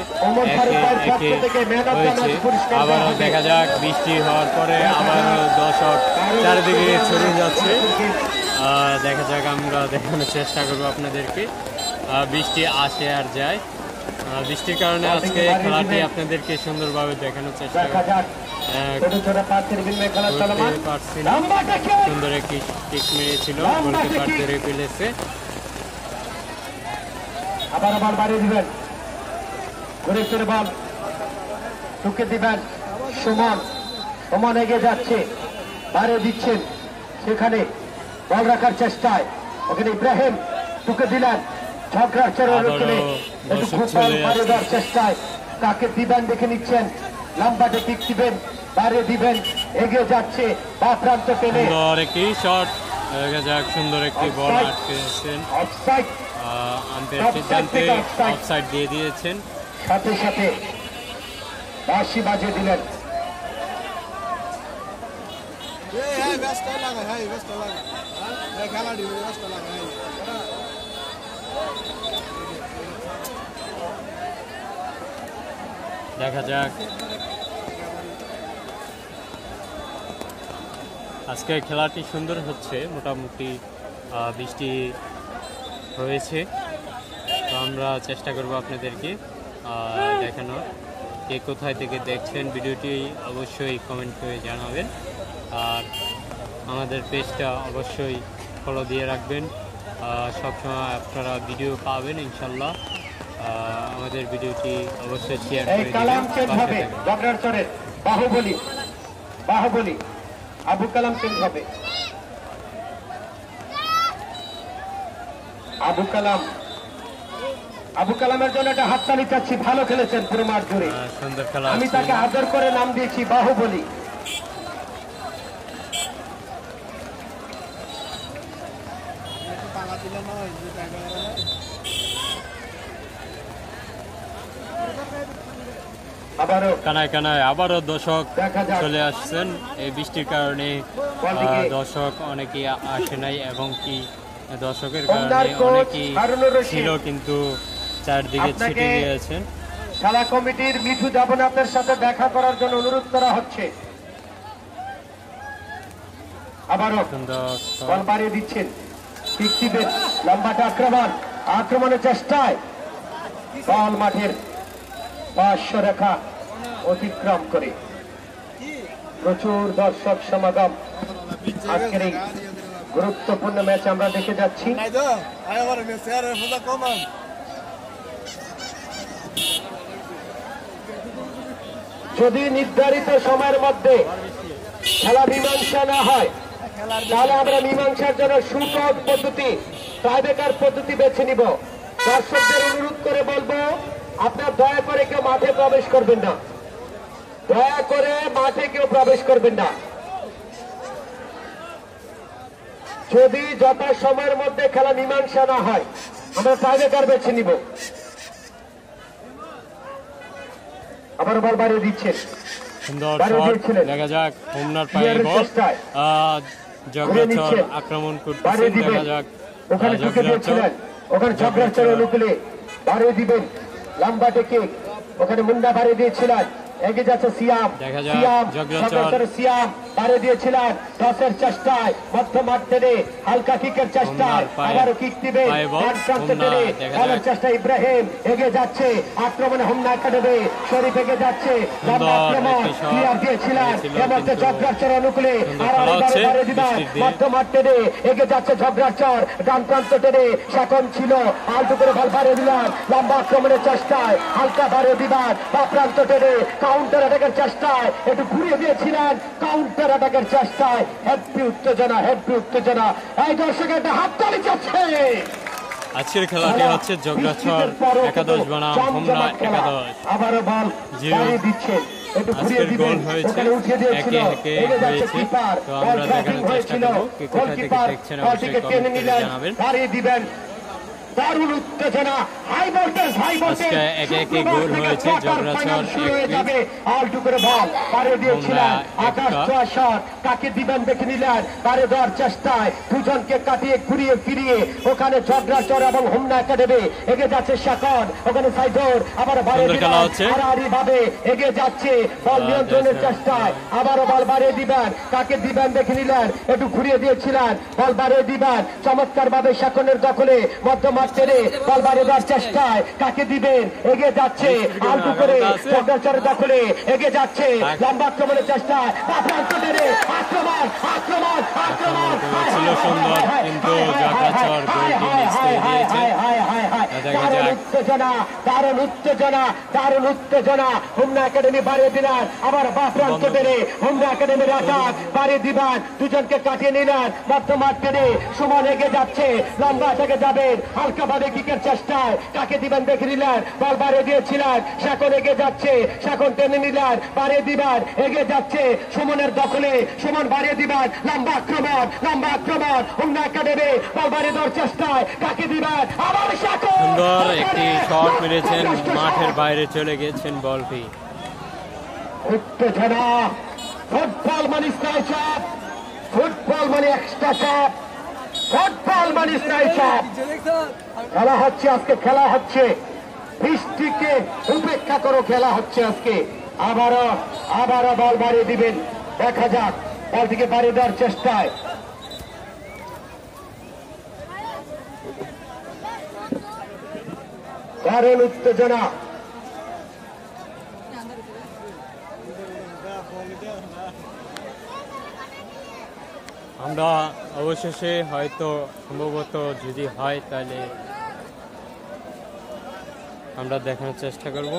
আবারও দেখা যাক বৃষ্টি হওয়ার পরে আবারও দর্শক চারিদিকে ছড়িয়ে যাচ্ছে। দেখা যাক আমরা দেখানোর চেষ্টা করবো আপনাদেরকে। বৃষ্টি আসে আর যায়, বৃষ্টির কারণে আজকে খেলাটি আপনাদেরকে সুন্দরভাবে দেখানোর চেষ্টা পারছি না। সুন্দর একটি কিক মেরেছিল, গোলকিপার ধরে ফেলেছে। আবার বল বাড়িয়ে দিবেন, ঘুরে ফিরে বল ঢুকে দিবেন। সুমন এগিয়ে যাচ্ছে, বাড়িয়ে দিচ্ছেন সেখানে বল রাখার চেষ্টায়। ওখানে ইব্রাহিম ঢুকে দিলেন, ঝগড়ার বাড়িয়ে দেওয়ার চেষ্টায়। তাকে দিবেন দেখে নিচ্ছেন, লম্বাটে কিক দিবেন, বাড়িয়ে দিবেন, এগিয়ে যাচ্ছে বা প্রান্ত টেনে। সুন্দর একটি শট, দেখা যাক সুন্দর একটি বল আটকেছেন। অফসাইড আম্পায়ার সিদ্ধান্তে অফসাইড দিয়ে দিয়েছেন। সাথে সাথে বাঁশি বাজিয়ে দিলেন। দেখা যাক আজকে খেলাটি সুন্দর হচ্ছে, মোটামুটি বৃষ্টি হয়েছে, তো আমরা চেষ্টা করব আপনাদেরকে দেখানোর। কে কোথায় থেকে দেখছেন ভিডিওটি অবশ্যই কমেন্ট করে জানাবেন, আর আমাদের পেজটা অবশ্যই ফলো দিয়ে রাখবেন। সবসময় আপনারা ভিডিও পাবেন ইনশাল্লাহ। আমাদের ভিডিওটি অবশ্যই শেয়ার করে দিবেন। বাহুবলী আবু কালাম চেঞ্জ হবে। আবু কালামের জন্য একটা হাততালি চাচ্ছি, ভালো খেলেছেন পুরো মাঠ জুড়ে। সুন্দর খেলা, আমি তাকে আদর করে নাম দিয়েছি বাহুবলী। কানায় কানায় আবারও দর্শক চলে আসছেন। এই বৃষ্টির কারণে দর্শক অনেকেই আসে নাই, এবং কি দর্শকের কারণে অনেকেই ছিল কিন্তু চারদিকে ছিটে গিয়েছেন। খেলা কমিটির মিঠু দেবনাথের সাথে দেখা করার জন্য অনুরোধ করা হচ্ছে। আবারও বল বাড়িয়ে দিচ্ছেন, ঠিক দিবেন, লম্বাটা আক্রমণের চেষ্টায় বল মাঠের পার্শ্ব রেখা অতিক্রম করে। প্রচুর দর্শক সমাগম আজকের এই গুরুত্বপূর্ণ ম্যাচ আমরা দেখে যাচ্ছি। যদি নির্ধারিত সময়ের মধ্যে খেলা মীমাংসা না হয়, তাহলে আমরা মীমাংসার জন্য সুপথ পদ্ধতি, ট্রাইব্রেকার পদ্ধতি বেছে নিব। দর্শকদের অনুরোধ করে বলবো, আপনার দয়া করে কেউ মাঠে প্রবেশ করবেন না, দয়া করে মাঠে কেউ প্রবেশ করবেন না। যদি যথাসময়ের মধ্যে খেলা মীমাংসা না হয়, আমরা ট্রাইব্রেকার বেছে নিব। আবার বল বাড়িয়ে দিচ্ছেন, সুন্দর শট, দেখা যাক হোমনার পায়ে বল, জগরাচর আক্রমণ করতেছেন। দেখা যাক ওখানে ঢুকে দিয়েছিলেন, ওখানে জগরাচর অনুকূলে বাড়িয়ে দিবেন, লম্বা ডেকে ওখানে মুন্ডা বাড়িয়ে দিয়েছিলেন। এগিয়ে যাচ্ছে সিয়াম বাড়িয়ে দিয়েছিলেন টসের চেষ্টায়, মধ্য মাঠ টেনে হালকা কিকের চেষ্টায়, আবারও কিক দিবে বলের চেষ্টায় ইব্রাহিম এগিয়ে যাচ্ছে, আক্রমণে হোমনা একাডেমি শরীফ এগিয়ে যাচ্ছে, আক্রমণ ক্লিয়ার দিয়েছিলেন জগরাচর অনুকূলে, আর বাড়িয়ে দিবেন মধ্য মাঠ টেনে এগিয়ে যাচ্ছে জগরাচর, ডান প্রান্ত টেনে সেকন্ড ছিল, আলটু করে বল বাড়িয়ে দিলেন, লম্বা আক্রমণের চেষ্টায় হালকা বাড়িয়ে দিবেন, বা প্রান্ত টেনে কাউন্টার অ্যাটাকের চেষ্টায় একটু ঘুরিয়ে দিয়েছিলেন, কাউন্টার অ্যাটাকের চেষ্টায় হেভি উত্তেজনা। এই দর্শকের একটা হাততালি চাচ্ছে, আজকের খেলাটি হচ্ছে জগরাছড় একাদশ বনাম হোমনা একাদশ। আবারও বল বাড়িয়ে দিচ্ছেন, আজকের গোল হয়েছে একে একে হয়েছে, তো আমরা দেখানোর চেষ্টা করবো। কে কোথা থেকে দেখছেন অবশ্যই কমেন্ট করে জানাবেন। দারুণ উত্তেজনা, হাই ভোল্টেজ, হাই ভোল্টেজ। আজকে একে একে গোল হয়েছে। জগরাছড় শুরু হয়ে যাবে, আলটু করে বল পারে দিয়েছিলেন আকাশ ছোঁয়া শট, কাকে দিবেন দেখে নিলেন, পারে দেওয়ার চেষ্টায় দুজনকে কাটিয়ে ঘুরিয়ে ফিরিয়ে ওখানে জগরাছড় এবং হোমনা একাডেমি এগিয়ে যাচ্ছে। শাকন ওখানে সাইদর আবার বাড়িয়ে দিলেন, হারাহারি ভাবে এগিয়ে যাচ্ছে বল নিয়ন্ত্রণের চেষ্টায়, আবারও বল বাড়িয়ে দিবেন, কাকে দিবেন দেখে নিলেন, একটু ঘুরিয়ে দিয়েছিলেন, বল বাড়িয়ে দিবেন চমৎকার ভাবে শাকনের দখলে মধ্যমাঠ ছেড়ে বল বাড়িয়ে দেওয়ার চেষ্টায়, কাকে দিবেন এগিয়ে যাচ্ছে আলটু করে জগরাছড়ের দখলে এগিয়ে যাচ্ছে, লম্বা আক্রমণের চেষ্টায় প্রান্ত টেনে আক্রমণ আক্রমণ আক্রমণ ছিল সুন্দর, কিন্তু জগরাছড় গোলটি মিস করে দিয়েছে। দারুণ উত্তেজনা, দারুণ উত্তেজনা, দারুণ উত্তেজনা। হোমনা একাডেমি বাড়িয়ে দিলেন, আবার বা প্রান্ত টেনে হোমনা একাডেমির আঘাত বাড়িয়ে দিবেন, দুজনকে কাটিয়ে নিলেন, মধ্যমাঠ টেনে সমান এগিয়ে যাচ্ছে, লম্বা থেকে যাবেন হালকা ভাবে কিকের চেষ্টায়, কাকে দিবেন দেখে নিলেন, বল বাড়িয়ে দিয়েছিলেন, শাকন এগিয়ে যাচ্ছে, শাকন টেনে নিলেন, বাড়িয়ে দিবেন, এগিয়ে যাচ্ছে সুমনের দখলে, সুমন বাড়িয়ে দিবেন, লম্বা আক্রমণ হোমনা একাডেমি বল বাড়িয়ে দেওয়ার চেষ্টায়, কাকে দিবেন, আবার শাকন সুন্দর একটি শট মেরেছেন, মাঠের বাইরে চলে গেছেন বলটি। উত্তেজনা, ফুটবল মানে স্নায়ু চাপ, ফুটবল মানে এক্সট্রা চাপ, ফুটবল মানে স্নায়ু চাপ। খেলা হচ্ছে আজকে, খেলা হচ্ছে, বৃষ্টিকে উপেক্ষা করো, খেলা হচ্ছে আজকে। আবারও বল বাড়িয়ে দিবেন, দেখা যাক বলটিকে বাড়িয়ে দেওয়ার চেষ্টায়, দারুণ উত্তেজনা। আমরা অবশেষে হয়তো সম্ভবত যদি হয় তাহলে আমরা দেখানোর চেষ্টা করব।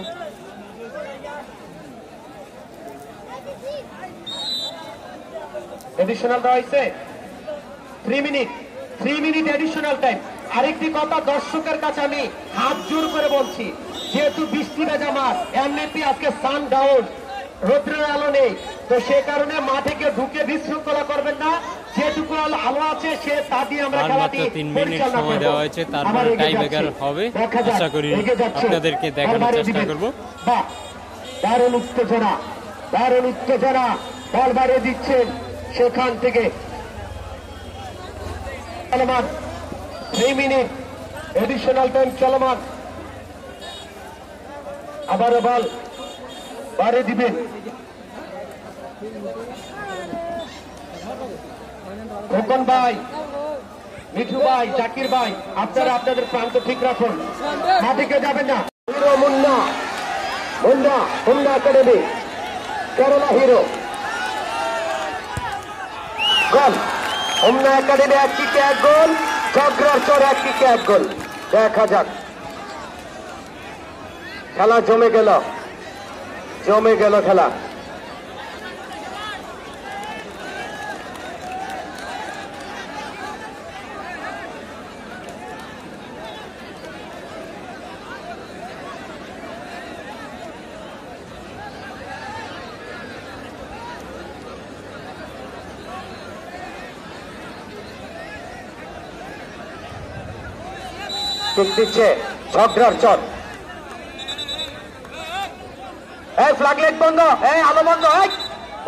এডিশনাল দেওয়া হয়েছে 3 মিনিট এডিশনাল টাইম। আরেকটি কথা দর্শকের কাছে আমি হাত জোর করে বলছি, যেহেতু বৃষ্টি ভেজা মাঠ, এমনিতে আজকে সানডাউন, রৌদ্রের আলো নেই, তো সে কারণে মাঠে কেউ ঢুকে বিশৃঙ্খলা করবেন না, যেটুকু আলো আছে সে তা দিয়ে আমরা খেলাটি 3 মিনিট সময় দেওয়া হয়েছে, তারপরে টাই ব্রেকার হবে। আশা করি আপনাদেরকে দেখানোর চেষ্টা করব। দারুণ উত্তেজনা, দারুণ উত্তেজনা, বল বাড়িয়ে দিচ্ছেন সেখান থেকে চলমান, 3 মিনিট এডিশনাল টাইম চলমান, আবারও বল বাড়িয়ে দিবেন, খোকন ভাই, মিঠু ভাই, জাকির ভাই, আপনারা আপনাদের প্রান্ত ঠিক রাখুন, মাঠে যাবেন না। Hero Munna, Homna academy, Kerala hero, goal Homna academy 1 কিকে 1 গোল, জগরাছড় 1 কিকে 1 গোল। দেখা যাক, খেলা জমে গেল খেলা। দিচ্ছে জগরাছড়, ফ্ল্যাগ লাইট বন্ধ, আলো বন্ধ,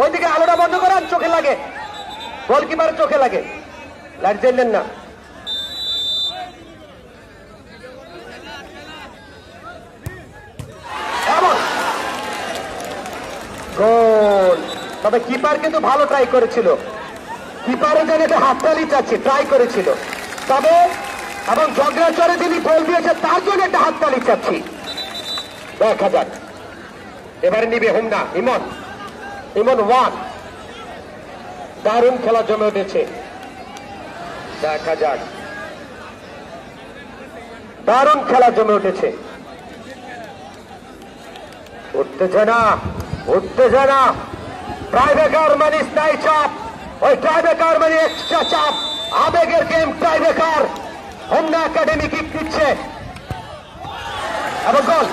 ওইদিকে আলোটা বন্ধ করেন, চোখে লাগে, গোলকিপার চোখে লাগে, লাইট জ্বললেন না। গোল, তবে কিপার কিন্তু ভালো ট্রাই করেছিল, কিপারও যেন হাততালি চাচ্ছে, ট্রাই করেছিল, তবে এবং জগরাছড়ে যিনি গোল দিয়েছে তার জন্য একটা হাততালি চাচ্ছি। দেখা যাক এবারে নিবে হোমনা, ইমন 1, দারুণ খেলা জমে উঠেছে, দেখা যাক, দারুণ খেলা জমে উঠেছে। উত্তেজনা, ট্রাইব্রেকার মানে স্থায়ী চাপ, ওই ট্রাইব্রেকার মানে এক্সট্রা চাপ, আবেগের game tiebreaker, Homna academy kick দিচ্ছে এবং গোল।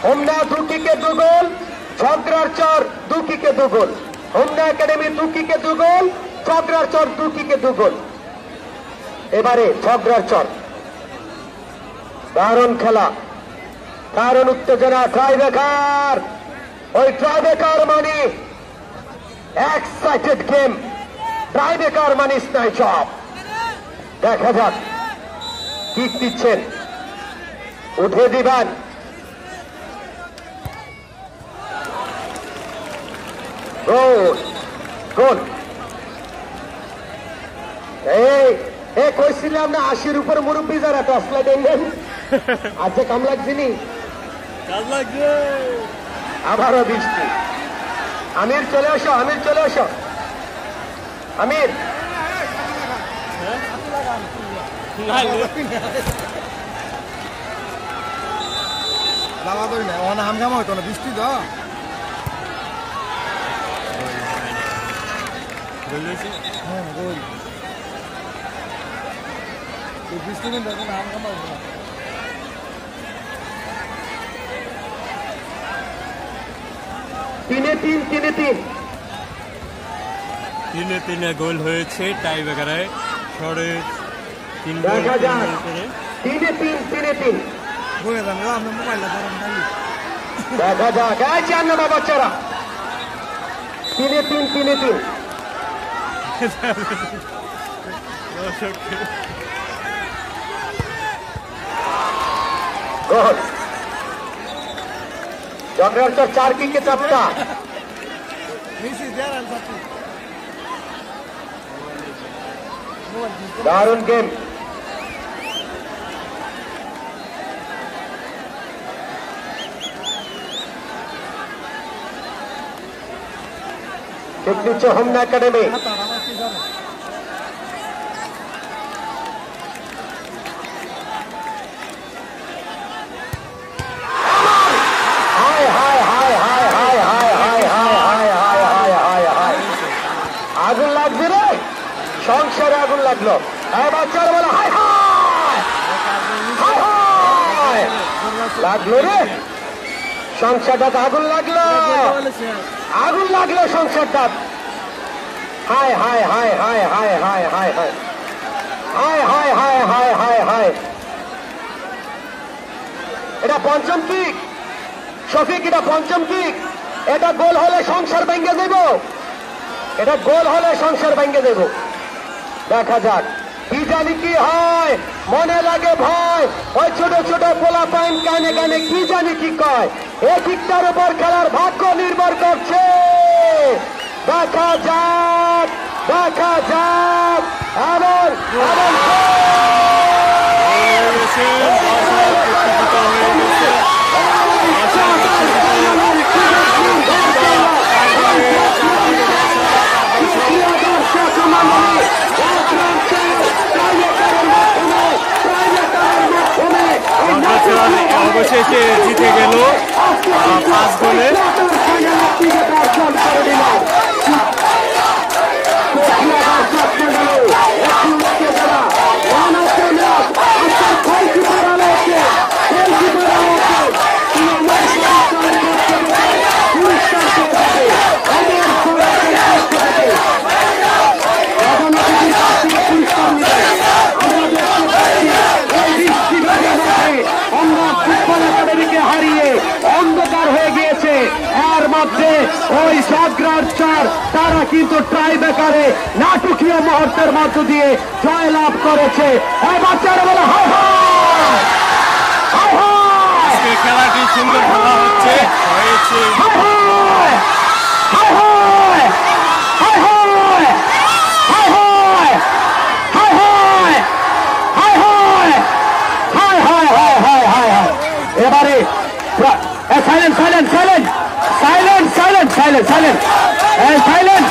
হোমনা 2 কিকে 2 গোল, ঝগড়ার চর 2 কিকে 2 গোল। হোমনা একাডেমি 2 কিকে 2 গোল, ঝগড়ার চর 2 কিকে 2 গোল। এবারে ঝগড়ার চর, দারুণ খেলা, দারুণ উত্তেজনা, ট্রাইবেকার। ওই ট্রাইবেকার মানে এক্সাইটেড গেম, ট্রাইবেকার মানে স্নাইচ অফ। দেখা যাক কিক দিচ্ছেন, উঠে দিবেন। গোল গোল। এই কইছিলাম না 80-র উপর মুরব্বী যারা টসলা দেখলেন, আজকে কাম লাগছিনি, আবারও বৃষ্টি। আমির চলে আসো, আমির চলে আসো, আমির। হামঘামা হইতো না, বৃষ্টি তো বৃষ্টি হামঘামা হইতো না। 3-3 গোল হয়েছে টাই ব্রেকারে। শরে 3 গোল। দেখা যাক 3-3 দেখা যাক। এই চার নম্বর বাচ্চারা 3-3 গোল। ঝগড়ার চর 4 কিকে 4টা। দারুণ গেম। কিক দিচ্ছে হোমনা একাডেমি। আগুন লাগছে রে, সংসারে আগুন লাগলো। বাচ্চারা বলে হাই হাই হাই হাই, লাগলো রে সংসারটা, আগুন লাগলো, আগুন লাগলো সংসারটা। হাই হাই হাই হাই হাই হাই হাই হাই হাই হাই হাই হাই হাই হাই। এটা পঞ্চম কিক শফিক, এটা পঞ্চম কিক। এটা গোল হলে সংসার ভেঙে দেব, এটা গোল হলে সংসার ভেঙে দেব। দেখা যাক কি জানি কি হয়, মনে লাগে ভয়। ওই ছোট ছোট পোলা পাইন কানে কানে কি জানি কি কয়। এই কিকটার উপর খেলার ভাগ্য নির্ভর করছে। দেখা যাক, দেখা যাক। এমন অবশেষে জিতে গেল 5 গোলে। হারিয়ে অন্ধকার হয়ে গিয়েছে। এর মধ্যে ওই ঝগড়ার চর তারা কিন্তু ট্রাই বেকারে নাটকীয় মুহূর্তের মধ্য দিয়ে জয়লাভ করেছে। এই বাচ্চারা বলে হাই হাই হাই হাই। খেলাটি সুন্দর খেলা হচ্ছে, হয়েছে হাই হাই হাই হাই হাই হাই হাই হাই হাই হাই হাই হাই হাই হাই হাই হাই হাই। এবারে silent silent silent silent silent silent silent silent